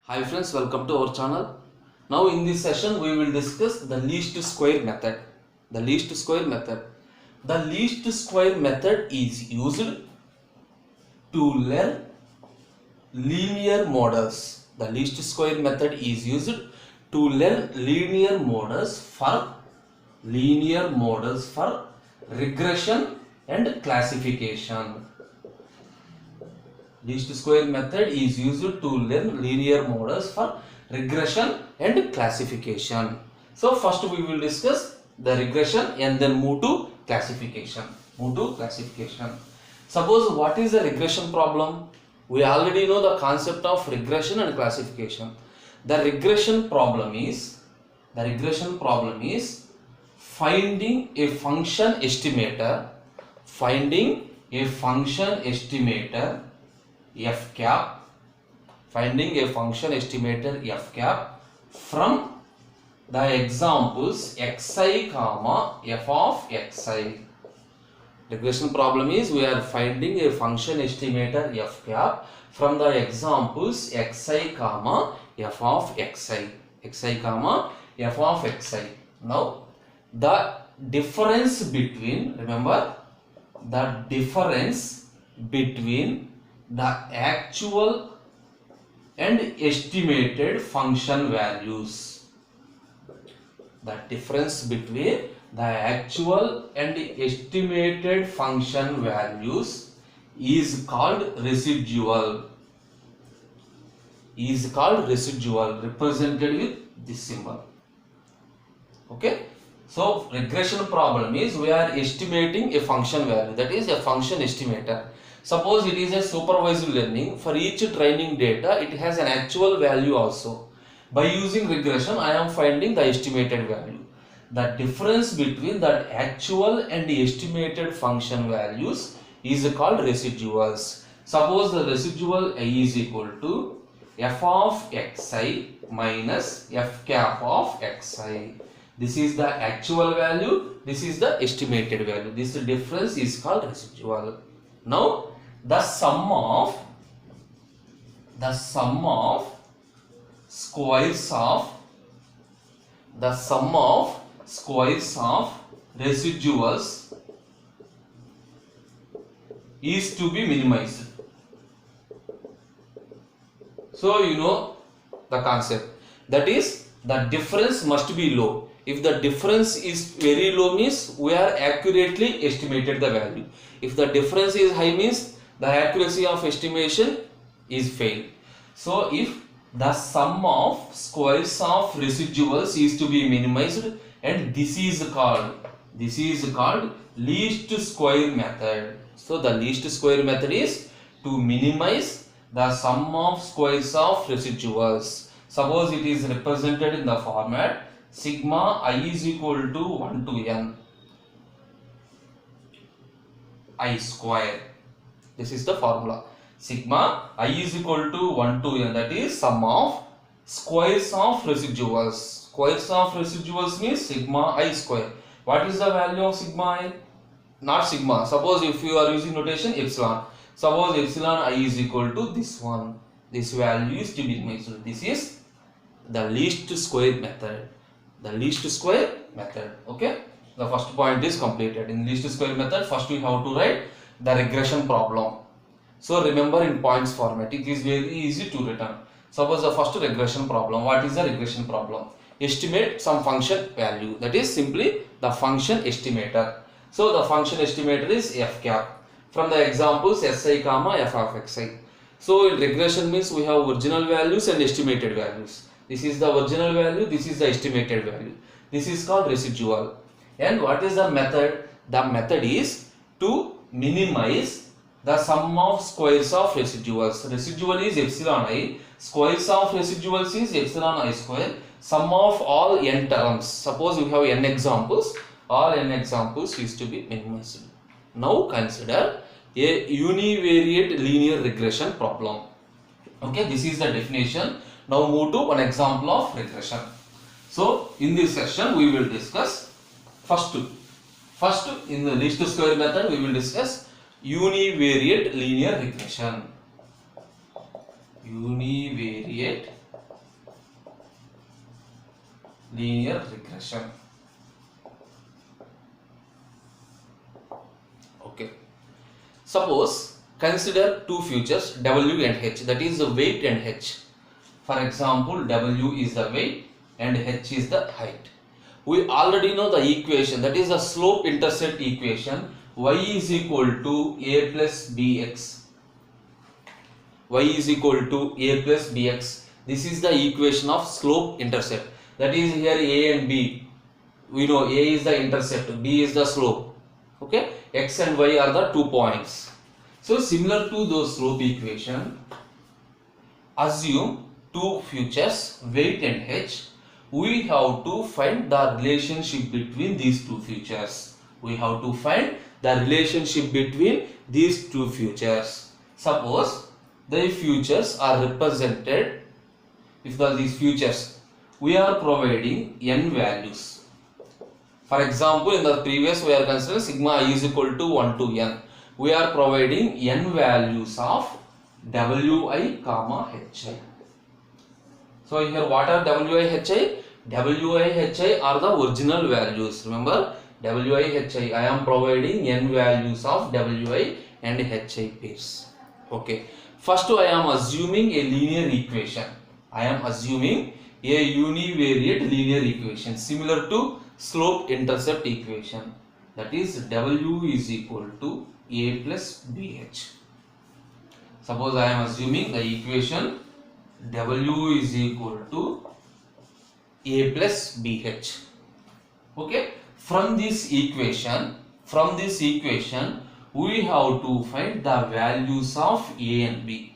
Hi friends, welcome to our channel. Now in this session we will discuss the least square method. The least square method. The least square method is used to learn linear models. The least square method is used to learn linear models for regression and classification. Least square method is used to learn linear models for regression and classification. So first we will discuss the regression and then move to classification. Suppose what is the regression problem? We already know the concept of regression and classification. The regression problem is finding a function estimator f cap, finding a function estimator f cap from the examples xi comma f of xi. Regression problem is we are finding a function estimator f cap from the examples xi comma f of xi, comma f of xi. Now the difference between, remember, the difference between the actual and estimated function values. The difference between the actual and estimated function values is called residual. Represented with this symbol. Okay. So regression problem is we are estimating a function value, that is a function estimator. Suppose it is a supervised learning. For each training data, it has an actual value also. By using regression, I am finding the estimated value. The difference between that actual and the estimated function values is called residuals. Suppose the residual is equal to f of xi minus f cap of xi. This is the actual value, this is the estimated value. This difference is called residual. Now, the sum of squares of residuals is to be minimized. So you know the concept, that is the difference must be low. If the difference is very low means we are accurately estimated the value. If the difference is high means the accuracy of estimation is failed. So if the sum of squares of residuals is to be minimized, and this is called least square method. So the least square method is to minimize the sum of squares of residuals. Suppose it is represented in the format sigma I is equal to 1 to n I square. This is the formula. Sigma I is equal to 1 to n, that is sum of squares of residuals. Squares of residuals means sigma I square. What is the value of sigma I? Not sigma. Suppose if you are using notation epsilon. Suppose epsilon I is equal to this one. This value is to be measured. This is the least square method. Okay. The first point is completed. In least square method, first we have to write the regression problem. So remember in points format, it is very easy to return. Suppose the first regression problem. What is the regression problem? Estimate some function value. That is simply the function estimator. So the function estimator is f cap from the examples si comma f of xi. So in regression means we have original values and estimated values. This is the original value, this is the estimated value. This is called residual. And what is the method? The method is to minimize the sum of squares of residuals. Residual is epsilon I, squares of residuals is epsilon I square, sum of all n terms. Suppose you have n examples, all n examples is to be minimized. Now consider a univariate linear regression problem. Okay, this is the definition. Now move to one example of regression. So in this session we will discuss first in the least square method we will discuss univariate linear regression. Univariate linear regression. Okay. Suppose consider two features W and H, that is the weight and H. For example, W is the weight and H is the height. We already know the equation, that is the slope intercept equation. Y is equal to A plus Bx. Y is equal to A plus Bx. This is the equation of slope intercept. That is here A and B. We know A is the intercept, B is the slope. Okay, X and Y are the 2 points. So similar to those slope equation, assume two features weight and H. We have to find the relationship between these two features. We have to find the relationship between these two features. Suppose the features are represented, if these features, we are providing n values. For example, in the previous we are considering sigma I is equal to 1 to n. We are providing n values of Wi comma Hi. So here what are Wi, Hi? Wi, Hi are the original values. Remember, Wi, Hi, I am providing n values of Wi and Hi pairs. Okay. First I am assuming a linear equation. I am assuming a univariate linear equation similar to slope intercept equation. That is W is equal to A plus BH. Suppose I am assuming the equation W is equal to A plus BH. Okay. From this equation, we have to find the values of A and B.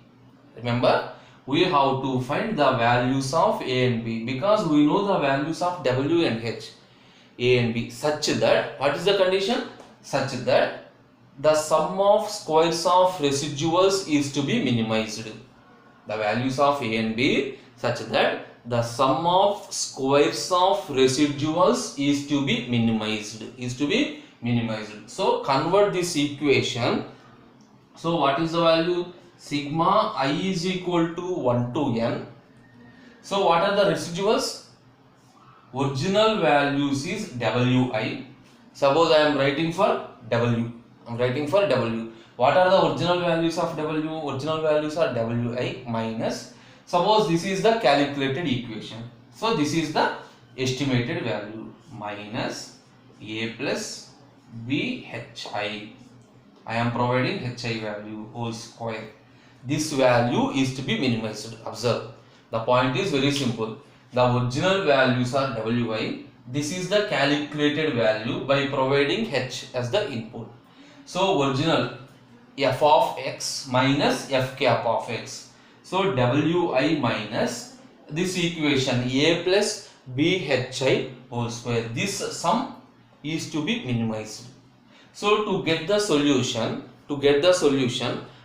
Remember, we have to find the values of A and B because we know the values of W and H, A and B, such that, what is the condition? Such that the sum of squares of residuals is to be minimized. The values of A and B such that the sum of squares of residuals is to be minimized. So convert this equation. So what is the value? Sigma I is equal to 1 to n. So what are the residuals? Original values is Wi. Suppose I am writing for W. What are the original values of W? Original values are Wi minus. Suppose this is the calculated equation. So this is the estimated value minus A plus BHI. I am providing Hi value whole square. This value is to be minimized. Observe. The point is very simple. The original values are Wi. This is the calculated value by providing H as the input. So original f of x minus f cap of x. So Wi minus this equation A plus BHI whole square. This sum is to be minimized. So to get the solution,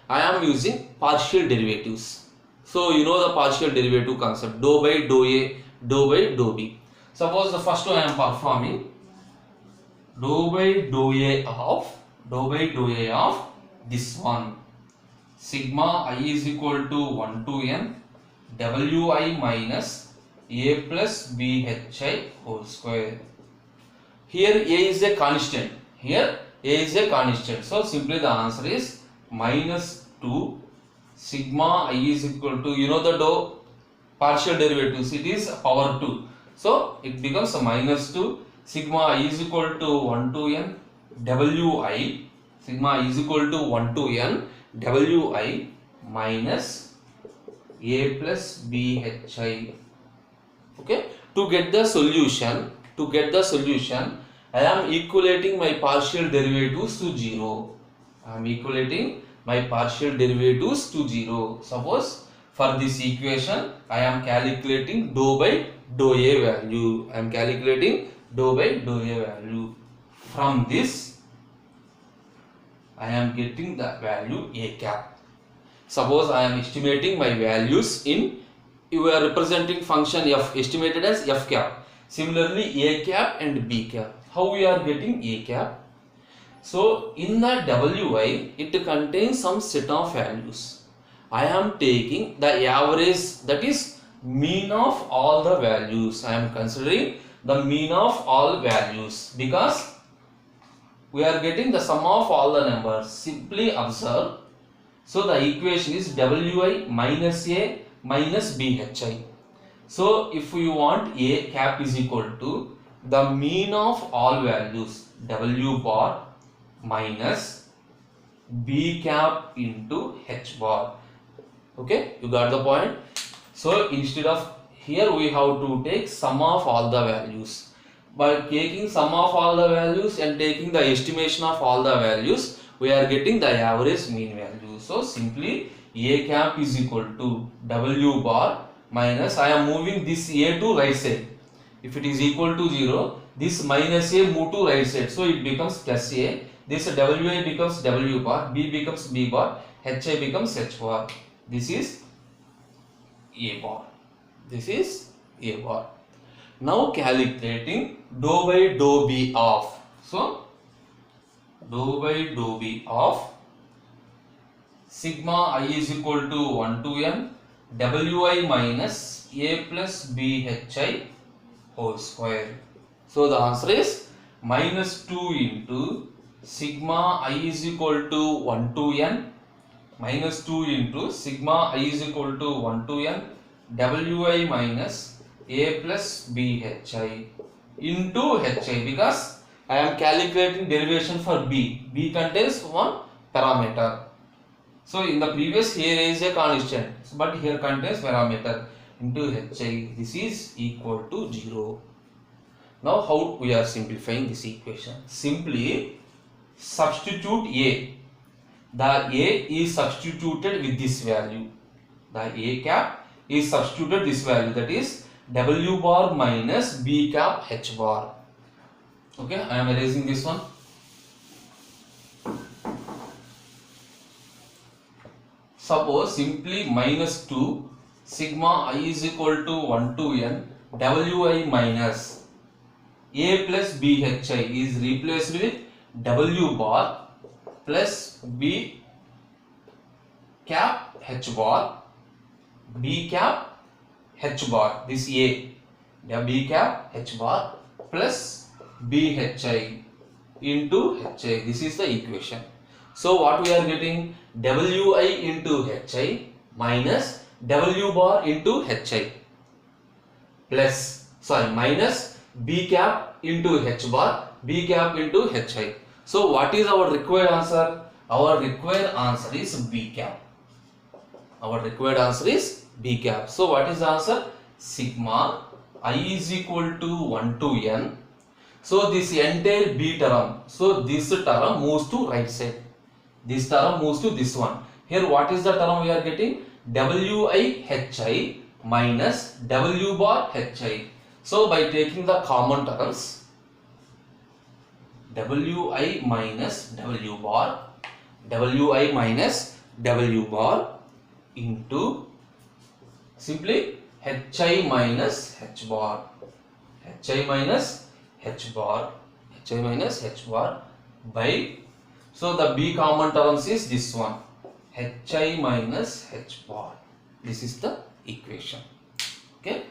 I am using partial derivatives. So you know the partial derivative concept, dou by dou A, dou by dou B. Suppose the first one I am performing dou by dou A of this one. Sigma I is equal to 1 to n Wi minus A plus BHI whole square. Here A is a constant. So simply the answer is minus 2 sigma I is equal to, you know the dou partial derivatives, it is power 2. So it becomes a minus 2 sigma I is equal to 1 to n Wi. Sigma I is equal to 1 to n Wi minus A plus BHI. Okay. To get the solution, I am equating my partial derivatives to 0. Suppose for this equation, I am calculating dou by dou A value. From this, I am getting the value A cap. Suppose I am estimating my values in, you are representing function f estimated as f cap. Similarly, A cap and B cap. How we are getting A cap? So in the Wi, it contains some set of values. I am taking the average, that is mean of all the values. I am considering the mean of all values, because we are getting the sum of all the numbers. Simply observe. So the equation is Wi minus A minus Bhi. So if you want A cap is equal to the mean of all values, W bar minus B cap into H bar. Okay, you got the point. So instead of here we have to take sum of all the values. By taking sum of all the values and taking the estimation of all the values, we are getting the average mean value. So simply A cap is equal to W bar minus, I am moving this A to right side. If it is equal to 0, this minus A move to right side. So it becomes plus A. This WA becomes W bar, B becomes B bar, HI becomes H bar. This is A bar. This is A bar. Now calculating dou by dou B of. So dou by dou B of sigma I is equal to 1 to n Wi minus A plus Bhi whole square. So the answer is minus 2 into sigma I is equal to 1 to n minus 2 into sigma I is equal to 1 to n Wi minus A plus Bhi into Hi, because I am calculating derivation for B. B contains one parameter. So in the previous here is a constant, but here contains parameter into Hi. This is equal to 0. Now how we are simplifying this equation? Simply substitute A. The A is substituted with this value. The A cap is substituted this value, that is W bar minus B cap H bar. Okay, I am erasing this one. Suppose simply minus 2 sigma I is equal to 1 to n Wi minus A plus Bhi is replaced with W bar plus B cap H bar, B cap H bar, this A, the B cap H bar plus Bhi into Hi. This is the equation. So what we are getting? Wi into Hi minus W bar into Hi plus, minus B cap into H bar, B cap into Hi. So what is our required answer? Our required answer is B cap. Our required answer is B cap. So what is the answer? Sigma I is equal to 1 to n. So this entire B term, so this term moves to right side. This term moves to this one. Here what is the term we are getting? Wi Hi minus W bar Hi. So by taking the common terms, Wi minus W bar, Wi minus W bar into simply Hi minus H bar, Hi minus H bar, Hi minus H bar by, so the B common terms is this one, Hi minus H bar. This is the equation. Okay.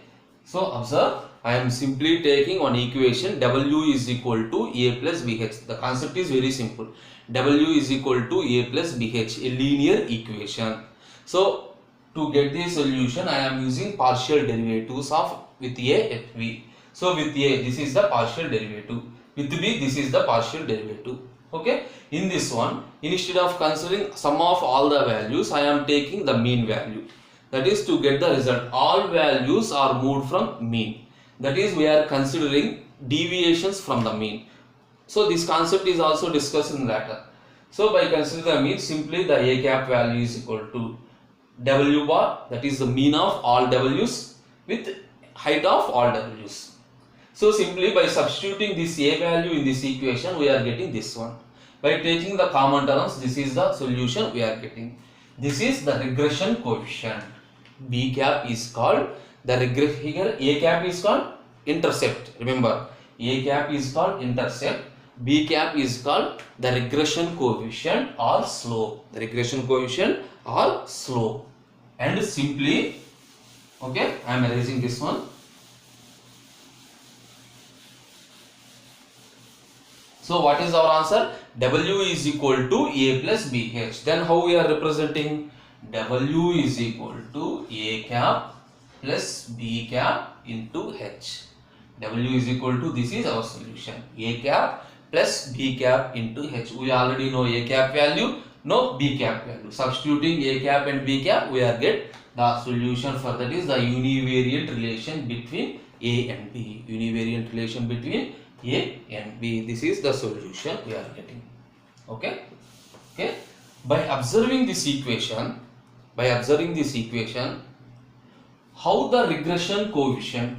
So observe, I am simply taking one equation, W is equal to A plus BH. The concept is very simple. W is equal to A plus BH, a linear equation. So to get the solution, I am using partial derivatives of with A at V. So with A, this is the partial derivative. With B, this is the partial derivative. Okay. In this one, instead of considering sum of all the values, I am taking the mean value. That is to get the result. All values are moved from mean. That is, we are considering deviations from the mean. So this concept is also discussed in later. So by considering the mean, simply the A cap value is equal to W bar, that is the mean of all W's with height of all W's. So simply by substituting this A value in this equation, we are getting this one. By taking the common terms, this is the solution we are getting. This is the regression coefficient. B cap is called the regression. Here A cap is called intercept. Remember, A cap is called intercept. B cap is called the regression coefficient or slope. The regression coefficient or slope. And simply, okay, I am erasing this one. So what is our answer? W is equal to A plus BH. Then how we are representing? W is equal to A cap plus B cap into H. W is equal to, this is our solution, A cap plus B cap into H. We already know A cap value, no B cap value. Substituting A cap and B cap, we are get the solution for that is the univariate relation between A and B. Univariate relation between A and B. This is the solution we are getting. Okay. Okay. By observing this equation, how the regression coefficient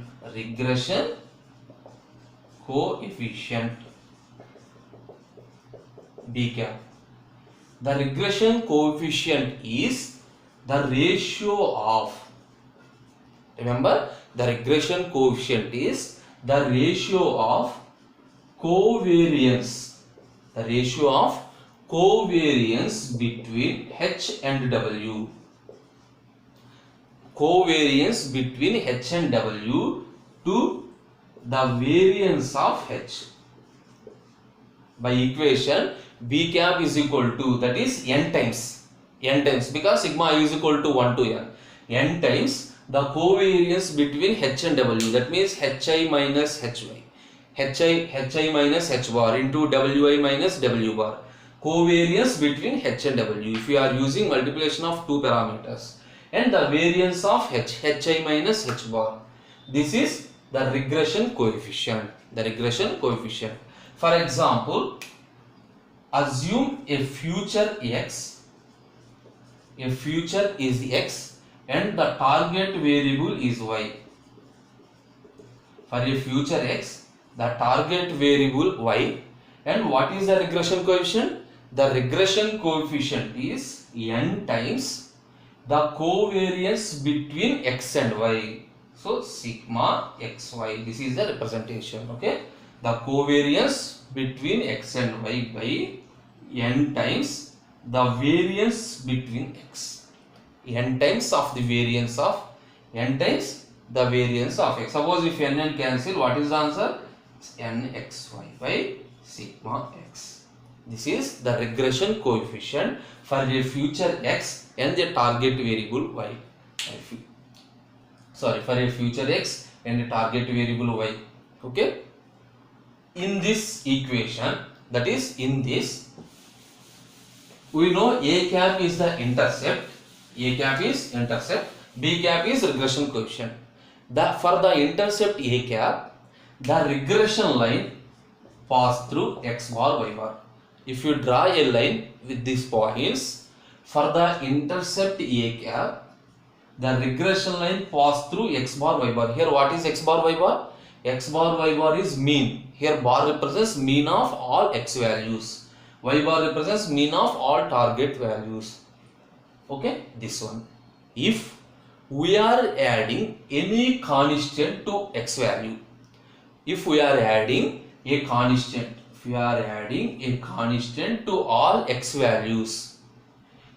B cap. The regression coefficient is the ratio of, remember, the regression coefficient is the ratio of covariance, between H and W. Covariance between H and W to the variance of H. By equation, B cap is equal to, that is n times, because sigma I is equal to 1 to n times the covariance between H and W, that means Hi minus Hy, Hi minus H bar into Wi minus W bar. Covariance between H and W, if you are using multiplication of two parameters, and the variance of Hi minus H bar. This is the regression coefficient. For example, assume a future x, is x and the target variable is y. For a future x, the target variable y, and what is the regression coefficient? The regression coefficient is n times the covariance between x and y. So sigma xy, this is the representation. Okay, the covariance between x and y by n times the variance between x, n times of the variance of x. Suppose if n cancel, what is the answer? Nxy by sigma x. This is the regression coefficient for a future x and the target variable y. For a future x and a target variable y. Okay. In this equation, that is in this, we know A cap is the intercept, B cap is regression coefficient. For the intercept A cap, the regression line pass through x bar, y bar. If you draw a line with these points, for the intercept A cap, the regression line pass through x bar, y bar. Here what is x bar, y bar? X bar, y bar is mean. Here bar represents mean of all x values. Y bar represents mean of all target values. Okay, this one. If we are adding any constant to x value, if we are adding a constant to all x values,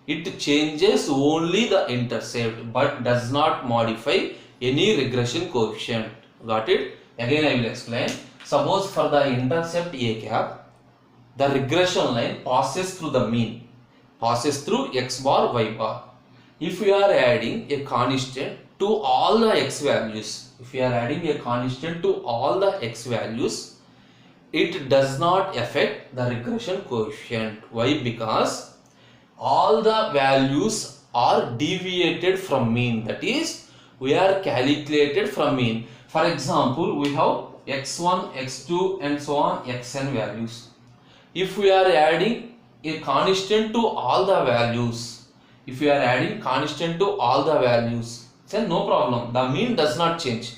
it changes only the intercept but does not modify any regression coefficient. Got it? Again I will explain. Suppose for the intercept A cap, the regression line passes through the mean, passes through x bar, y bar. If we are adding a constant to all the x values, it does not affect the regression coefficient. Why? Because all the values are deviated from mean, that is, we are calculated from mean. For example, we have x1, x2 and so on xn values. If we are adding a constant to all the values, then no problem, the mean does not change.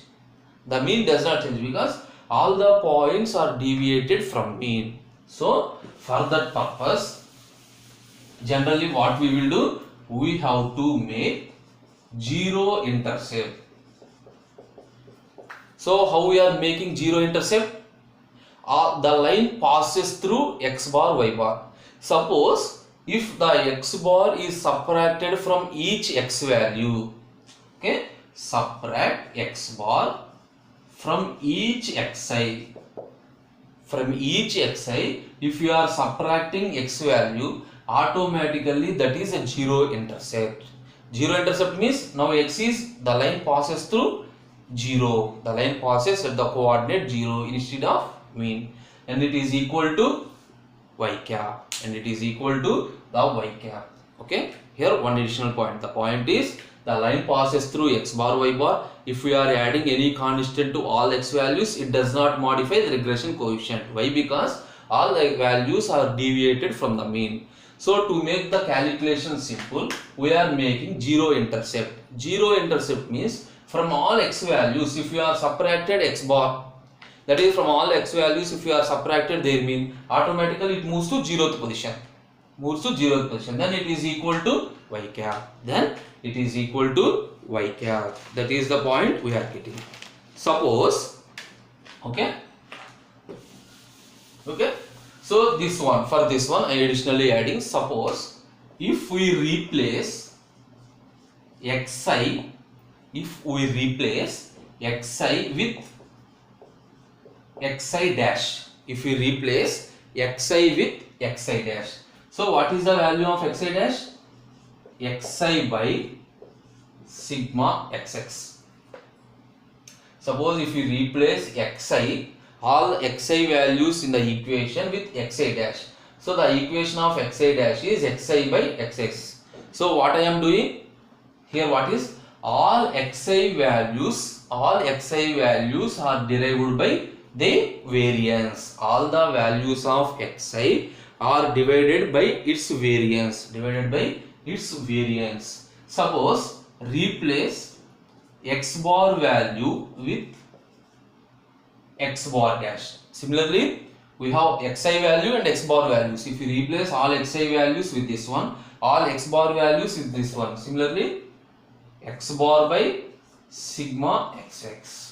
Because all the points are deviated from mean. So for that purpose, generally what we will do, we have to make zero intercept. So how we are making zero intercept? The line passes through x bar, y bar. Suppose if the x bar is subtracted from each x value, okay, subtract x bar from each xi. from each xi, if you are subtracting x value, automatically that is a zero intercept. Zero intercept means now x is, the line passes through 0. The line passes at the coordinate 0 instead of mean, and it is equal to y cap, and it is equal to the y cap. Okay, here one additional point. The point is the line passes through x bar y bar. If we are adding any constant to all x values, it does not modify the regression coefficient. Why? Because all the values are deviated from the mean. So to make the calculation simple, we are making zero intercept. Zero intercept means from all x values, if you are subtracted x bar, that is from all x values, if you are subtracted their mean, automatically it moves to 0th position. Then it is equal to y cap. Then it is equal to y cap. That is the point we are getting. Suppose, okay. So this one, for this one I additionally adding, suppose if we replace xi, with xi dash, if we replace xi with xi dash, so what is the value of xi dash? Xi by sigma xx. Suppose if we replace xi, all xi values in the equation with xi dash, so the equation of xi dash is xi by xx. So what I am doing here, what is all xi values are derived by the variance. All the values of xi are divided by its variance. Suppose replace x bar value with x bar dash. Similarly, we have xi value and x bar values. If you replace all xi values with this one, all x bar values with this one. Similarly, x bar by sigma xx.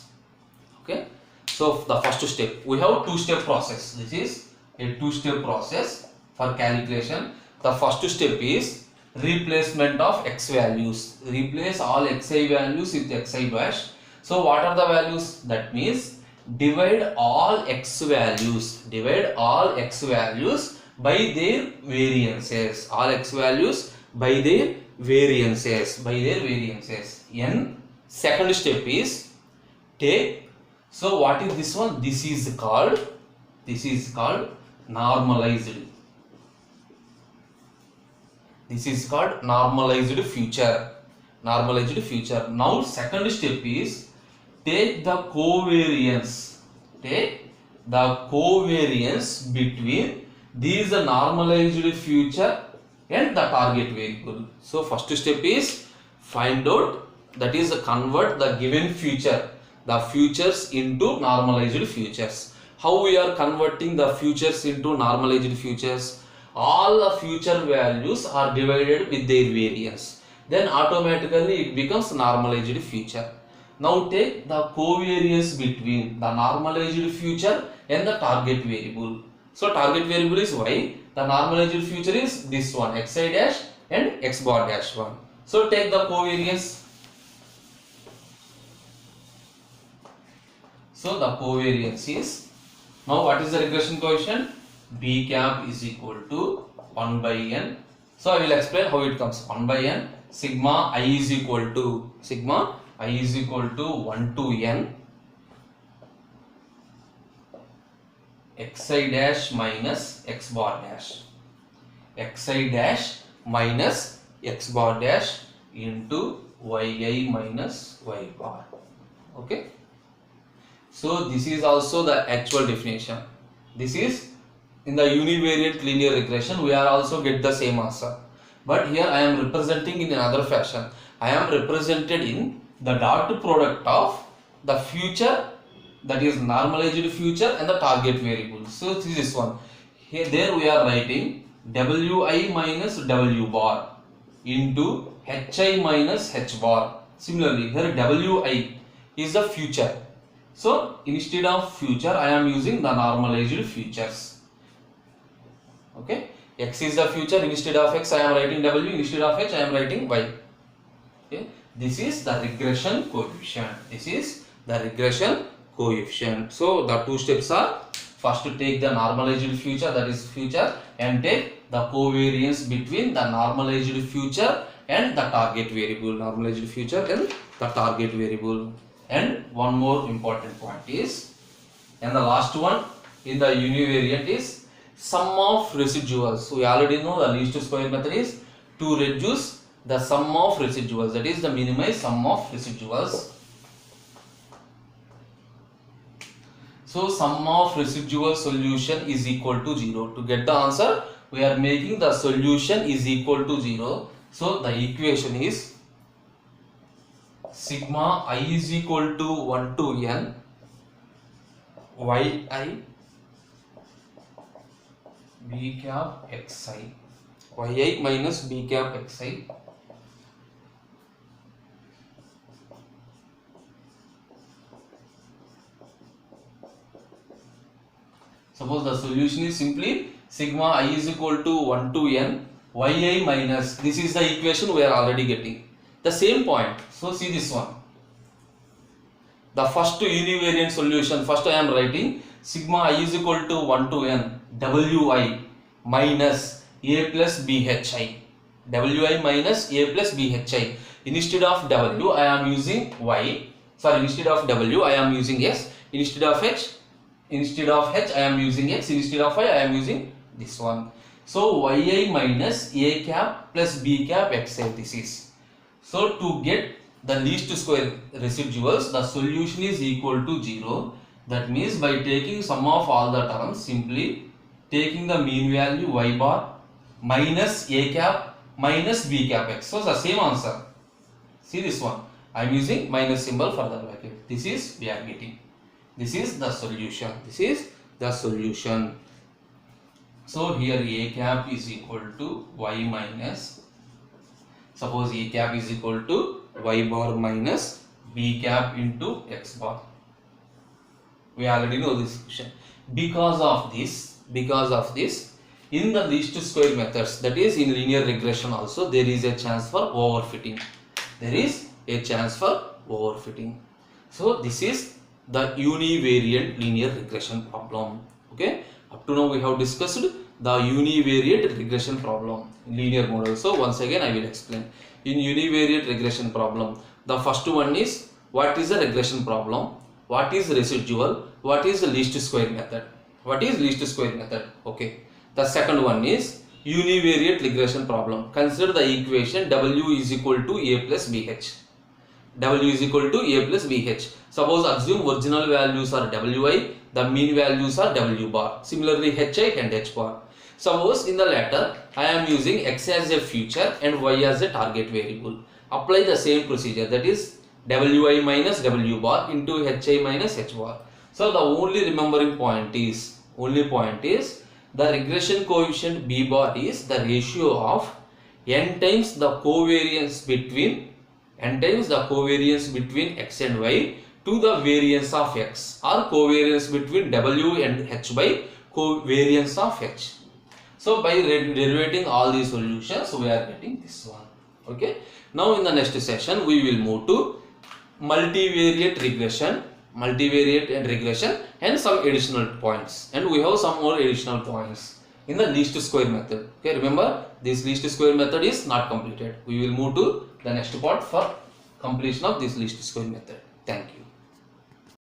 Okay. So the first step, we have two-step process. This is a two-step process for calculation. The first step is replacement of x values. Replace all xi values with xi dash. So what are the values? That means divide all x values by their variances. All x values by their variances. And second step is take. So what is this one? This is called normalized. This is called normalized future. Now second step is take the covariance between these normalized future and the target variable. So first step is find out, that is convert the given future, the futures into normalized futures. How we are converting the futures into normalized futures? All the future values are divided with their variance. Then automatically it becomes normalized future. Now take the covariance between the normalized future and the target variable. So target variable is y. The normalized future is this one, xi dash and x bar dash 1. So take the covariance. So the covariance is, now what is the regression coefficient? B cap is equal to 1 by n. So I will explain how it comes. 1 by n, sigma I is equal to 1 to n xi dash minus x bar dash. Xi dash minus x bar dash into yi minus y bar. Okay. So this is also the actual definition. This is in the univariate linear regression. We are also get the same answer, but here I am representing in another fashion. I am represented in the dot product of the future, that is normalized future, and the target variable. So this is this one. Here there we are writing wi minus w bar into hi minus h bar. Similarly here wi is the future. So instead of future I am using the normalized futures. Okay, x is the future, instead of x I am writing w, instead of h I am writing y. Okay, this is the regression coefficient. So the two steps are, First take the normalized future, that is future, and take the covariance between the normalized future and the target variable. Normalized future and the target variable. And one more important point is, and the last one in the univariate is sum of residuals. We already know the least square method is to reduce the sum of residuals, that is the minimize sum of residuals. So sum of residual solution is equal to 0. To get the answer, we are making the solution is equal to 0. So the equation is sigma I is equal to 1 to n yi b cap xi, yi minus b cap xi suppose the solution is simply sigma I is equal to 1 to n yi minus, this is the equation we are already getting. The same point, so see this one. The first univariate solution, first I am writing sigma I is equal to 1 to n wi minus a plus bhi, wi minus a plus bhi. Instead of w I am using y, sorry, instead of w I am using s, instead of h I am using x, instead of y I am using this one. So yi minus a cap plus b cap xi, this is. So to get the least square residuals, the solution is equal to 0. That means by taking sum of all the terms, simply taking the mean value y bar minus a cap minus b cap x. So the same answer. See this one. I am using minus symbol for the bracket. This is we are getting. This is the solution. This is the solution. So here a cap is equal to y minus, suppose a cap is equal to y bar minus b cap into x bar. We already know this question. Because of this, in the least square methods, that is in linear regression also, there is a chance for overfitting. There is a chance for overfitting. So this is the univariate linear regression problem. Okay. Up to now we have discussed the univariate regression problem in linear model. So once again I will explain. In univariate regression problem, the first one is what is a regression problem, what is residual, what is the least square method. What is least square method? Okay. The second one is univariate regression problem. Consider the equation w is equal to a plus bh. W is equal to a plus bh. Suppose assume original values are wi, the mean values are w bar. Similarly hi and h bar. Suppose in the latter I am using x as a future and y as a target variable. Apply the same procedure, that is wi minus w bar into hi minus h bar. So the only remembering point is, the regression coefficient b bar is the ratio of n times the covariance between x and y to the variance of x, or covariance between w and h by covariance of h. So by derivating all these solutions, we are getting this one. Okay. Now in the next session we will move to multivariate regression, and some additional points, and we have some more additional points in the least square method. Okay, remember this least square method is not completed. We will move to the next part for completion of this least square method. Thank you.